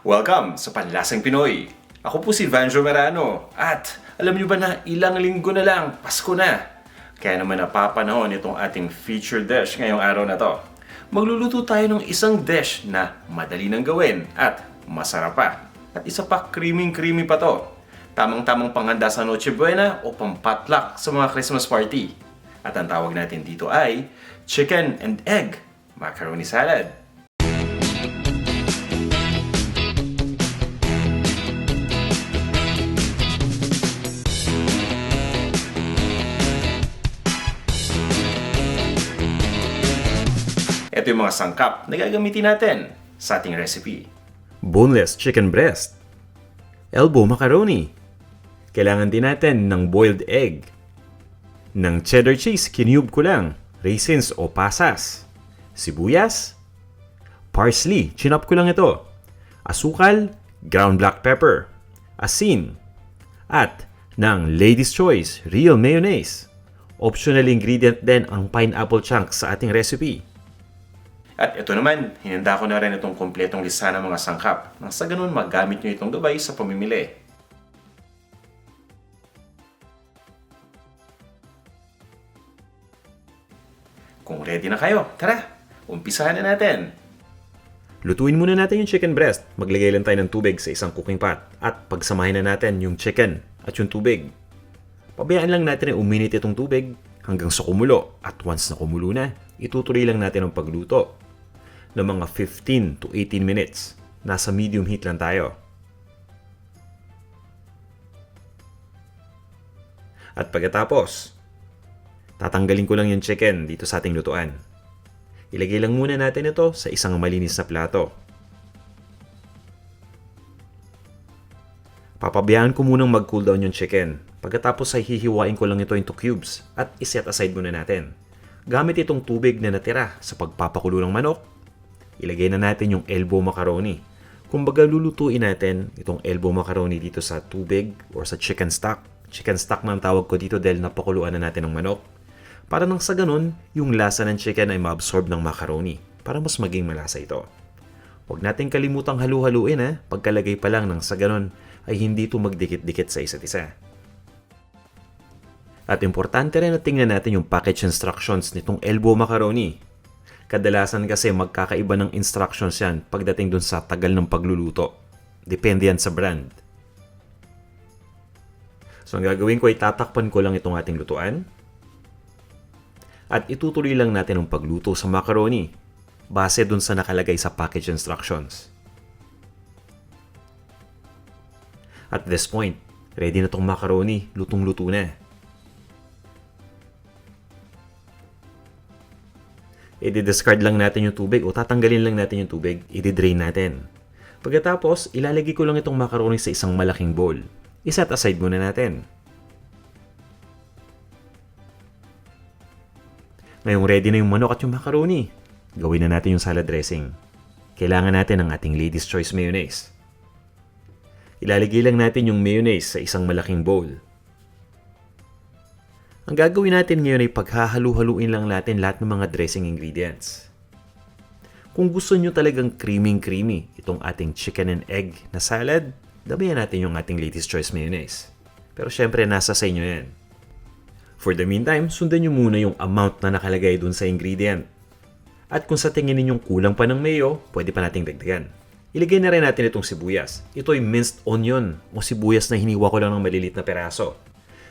Welcome sa Panlasang Pinoy! Ako po si Vanjo Merano at alam niyo ba na ilang linggo na lang, Pasko na! Kaya naman napapanahon itong ating featured dish ngayong araw na to. Magluluto tayo ng isang dish na madali nang gawin at masarap pa. At isa pa, creamy pa to. Tamang-tamang panghanda sa Noche Buena o pampatlock sa mga Christmas party. At ang tawag natin dito ay chicken and egg macaroni salad. Ito yung mga sangkap na gagamitin natin sa ating recipe. Boneless chicken breast. Elbow macaroni. Kailangan din natin ng boiled egg. Ng cheddar cheese, kinube ko lang. Raisins o pasas. Sibuyas. Parsley, chinop ko lang ito. Asukal, ground black pepper. Asin. At ng Lady's Choice, real mayonnaise. Optional ingredient din ang pineapple chunks sa ating recipe. At ito naman, hinanda ko na rin itong kompletong lista ng mga sangkap nang sa ganun magamit nyo itong gabay sa pamimili. Kung ready na kayo, tara, umpisahan na natin! Lutuin muna natin yung chicken breast. Maglagay lang tayo ng tubig sa isang cooking pot at pagsamahin na natin yung chicken at yung tubig. Pabayaan lang natin na uminit itong tubig hanggang sa kumulo at once na kumulo na, itutuloy lang natin ang pagluto ng mga 15 to 18 minutes. Nasa medium heat lang tayo. At pagkatapos, tatanggalin ko lang yung chicken dito sa ating lutuan. Ilagay lang muna natin ito sa isang malinis na plato. Papabayaan ko munang mag-cool down yung chicken. Pagkatapos ay hihiwain ko lang ito into cubes at iset aside muna natin. Gamit itong tubig na natira sa pagpapakulo ng manok, ilagay na natin yung elbow macaroni. Kumbaga lulutuin natin itong elbow macaroni dito sa tubig or sa chicken stock. Chicken stock na ang tawag ko dito dahil napakuluan na natin ng manok. Para nang sa ganun, yung lasa ng chicken ay ma-absorb ng macaroni para mas maging malasa ito. Huwag natin kalimutang halu-haluin pagkalagay pa lang nang sa ganun ay hindi ito magdikit-dikit sa isa't isa. At importante rin na tingnan natin yung package instructions nitong elbow macaroni. Kadalasan kasi magkakaiba ng instructions yan pagdating dun sa tagal ng pagluluto. Depende yan sa brand. So ang gagawin ko ay tatakpan ko lang itong ating lutuan. At itutuloy lang natin ang pagluto sa macaroni base dun sa nakalagay sa package instructions. At this point, ready na itong macaroni, lutong-luto na. I-discard lang natin yung tubig o tatanggalin lang natin yung tubig, i-drain natin. Pagkatapos, ilalagay ko lang itong macaroni sa isang malaking bowl. I-set aside muna natin. Ngayong ready na yung manok at yung macaroni, gawin na natin yung salad dressing. Kailangan natin ng ating Lady's Choice mayonnaise. Ilalagay lang natin yung mayonnaise sa isang malaking bowl. Ang gagawin natin ngayon ay paghahalu-haluin lang natin lahat ng mga dressing ingredients. Kung gusto nyo talagang creamy itong ating chicken and egg na salad, damihan natin yung ating Lady's Choice mayonnaise. Pero syempre, nasa sa inyo yan. For the meantime, sundan nyo muna yung amount na nakalagay dun sa ingredient. At kung sa tingin ninyong kulang pa ng mayo, pwede pa nating dagdagan. Ilagay na rin natin itong sibuyas. Ito ay minced onion o sibuyas na hiniwa ko lang ng malilit na peraso.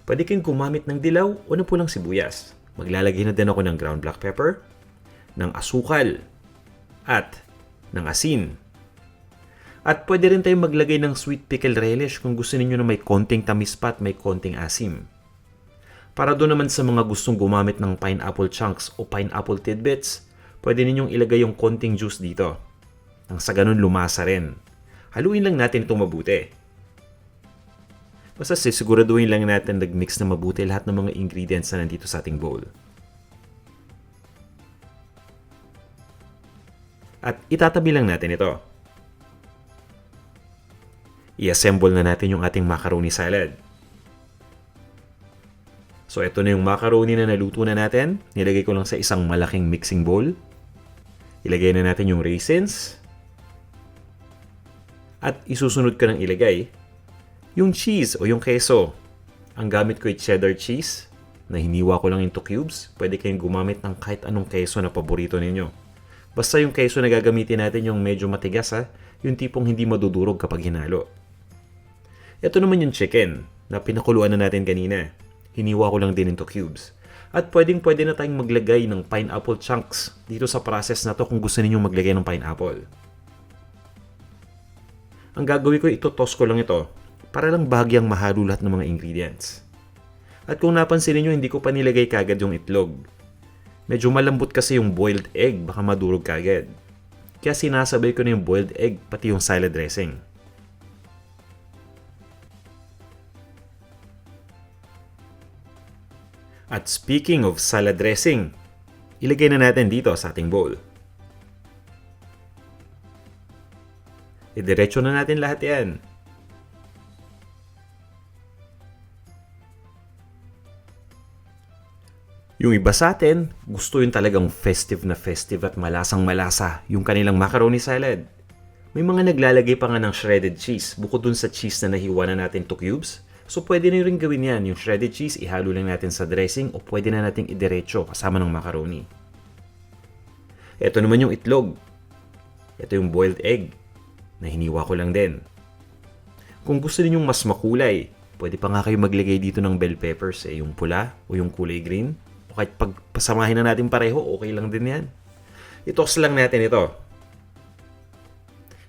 Pwede kayong gumamit ng dilaw o ng pulang sibuyas. Maglalagay na din ako ng ground black pepper, ng asukal, at ng asin. At pwede rin tayong maglagay ng sweet pickle relish kung gusto niyo na may konting tamis pa at may konting asim. Para doon naman sa mga gustong gumamit ng pineapple chunks o pineapple tidbits, pwede ninyong ilagay yung konting juice dito. Nang sa ganun lumasa rin. Haluin lang natin itong mabuti. Basta sisiguraduhin lang natin nag-mix na mabuti lahat ng mga ingredients na nandito sa ating bowl. At itatabi lang natin ito. I-assemble na natin yung ating macaroni salad. So ito na yung macaroni na naluto na natin. Nilagay ko lang sa isang malaking mixing bowl. Ilagay na natin yung raisins. At isusunod ko ng ilagay yung cheese o yung keso. Ang gamit ko ay cheddar cheese na hiniwa ko lang into cubes. Pwede kayong gumamit ng kahit anong keso na paborito ninyo. Basta yung keso na gagamitin natin yung medyo matigas yung tipong hindi madudurog kapag hinalo. Ito naman yung chicken na pinakuluan na natin kanina. Hiniwa ko lang din into cubes. At pwede na tayong maglagay ng pineapple chunks dito sa process na to kung gusto ninyong maglagay ng pineapple. Ang gagawin ko, ito-toss ko lang ito para lang bahagyang mahalo lahat ng mga ingredients. At kung napansin niyo, hindi ko pa nilagay kagad yung itlog. Medyo malambot kasi yung boiled egg, baka madurog kagad. Kaya sinasabay ko na yung boiled egg pati yung salad dressing. At speaking of salad dressing, ilagay na natin dito sa ating bowl. Idiretso na natin lahat yan. Yung iba sa atin, gusto yun talagang festive at malasang malasa yung kanilang macaroni salad. May mga naglalagay pa nga ng shredded cheese bukod dun sa cheese na nahiwa na natin to cubes. So pwede na rin gawin yan. Yung shredded cheese, ihalo lang natin sa dressing o pwede na natin idiretso kasama ng macaroni. Ito naman yung itlog. Ito yung boiled egg na hiniwa ko lang din. Kung gusto ninyong mas makulay, pwede pa nga kayo maglagay dito ng bell peppers, yung pula o yung kulay green. O kahit pagpasamahin na natin pareho, okay lang din yan. I-toss lang natin ito.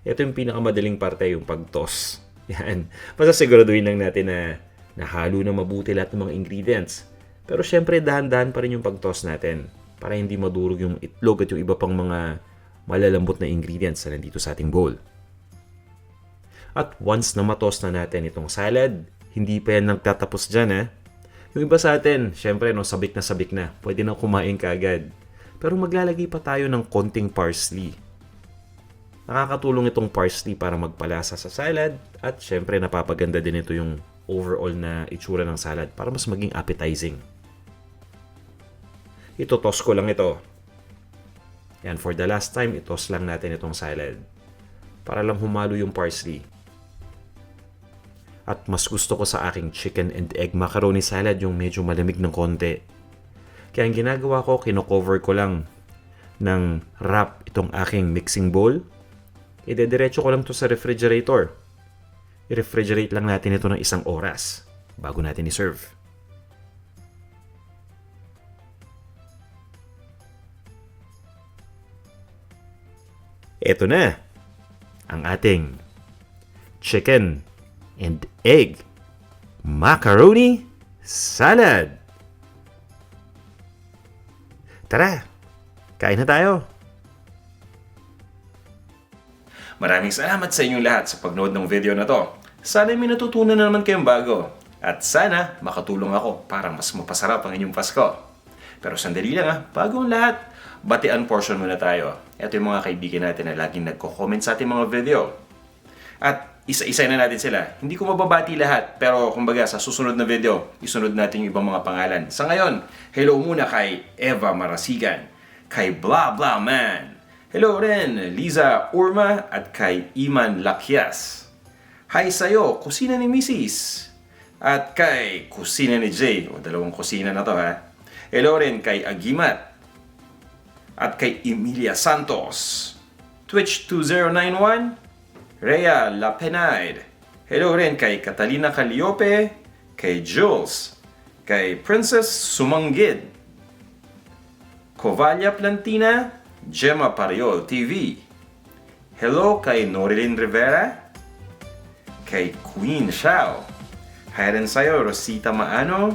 Ito yung pinakamadaling parte, yung pag-toss. Yan. Basta siguraduhin lang natin na nahalo na mabuti lahat ng mga ingredients. Pero syempre, dahan-dahan pa rin yung pag-toss natin para hindi madurog yung itlog at yung iba pang mga malalambot na ingredients na nandito sa ating bowl. At once na ma-toss na natin itong salad, hindi pa yan nagtatapos dyan. Yung iba sa atin, syempre sabik na. Pwede na kumain kaagad. Pero maglalagay pa tayo ng konting parsley. Nakakatulong itong parsley para magpalasa sa salad at syempre napapaganda din ito yung overall na itsura ng salad para mas maging appetizing. Ito-toss ko lang ito. Yan, for the last time, itoss lang natin itong salad para lang humalo yung parsley. At mas gusto ko sa aking chicken and egg macaroni salad yung medyo malamig ng konti. Kaya ang ginagawa ko, kino-cover ko lang ng wrap itong aking mixing bowl. Idediretso ko lang to sa refrigerator. I-refrigerate lang natin ito ng 1 oras bago natin i-serve. Ito na ang ating chicken and egg macaroni salad. Tara, kain na tayo. Maraming salamat sa inyong lahat sa pagnood ng video na to. Sana may natutunan na naman kayong bago. At sana makatulong ako para mas mapasarap ang inyong Pasko. Pero sandali lang bago ang lahat, batian portion muna tayo. Ito yung mga kaibigan natin na laging nagko-comment sa ating mga video. At isa-isa na natin sila. Hindi ko mababati lahat, pero kumbaga sa susunod na video, isunod natin yung ibang mga pangalan. Sa ngayon, hello muna kay Eva Marasigan, kay Blah Blah Man. Hello rin, Liza Urma at kay Iman Lakyas. Hi sa'yo, kusina ni Mrs. At kay kusina ni Jay. O, dalawang kusina na to Hello rin kay Agimat. At kay Emilia Santos. Twitch 2091. Rhea Lapenaid. Hello rin kay Catalina Calliope, kay Jules, kay Princess Sumanggid, Covalia Plantina, Gemma Pariol TV. Hello kay Norilyn Rivera, kay Queen Xiao. Hi rin sa'yo, Rosita Maano,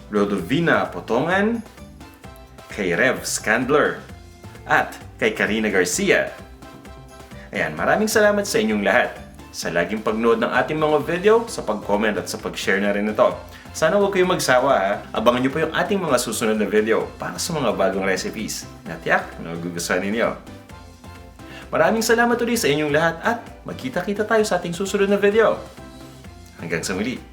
Rodovina Potongan, kay Rev Scandler, at kay Karina Garcia. Ayan, maraming salamat sa inyong lahat sa laging pagnood ng ating mga video, sa pag-comment at sa pag-share na rin ito. Sana huwag kayong magsawa Abangan nyo po yung ating mga susunod na video para sa mga bagong recipes na tiyak na magugustuhan ninyo. Maraming salamat ulit sa inyong lahat at magkita-kita tayo sa ating susunod na video. Hanggang sa muli.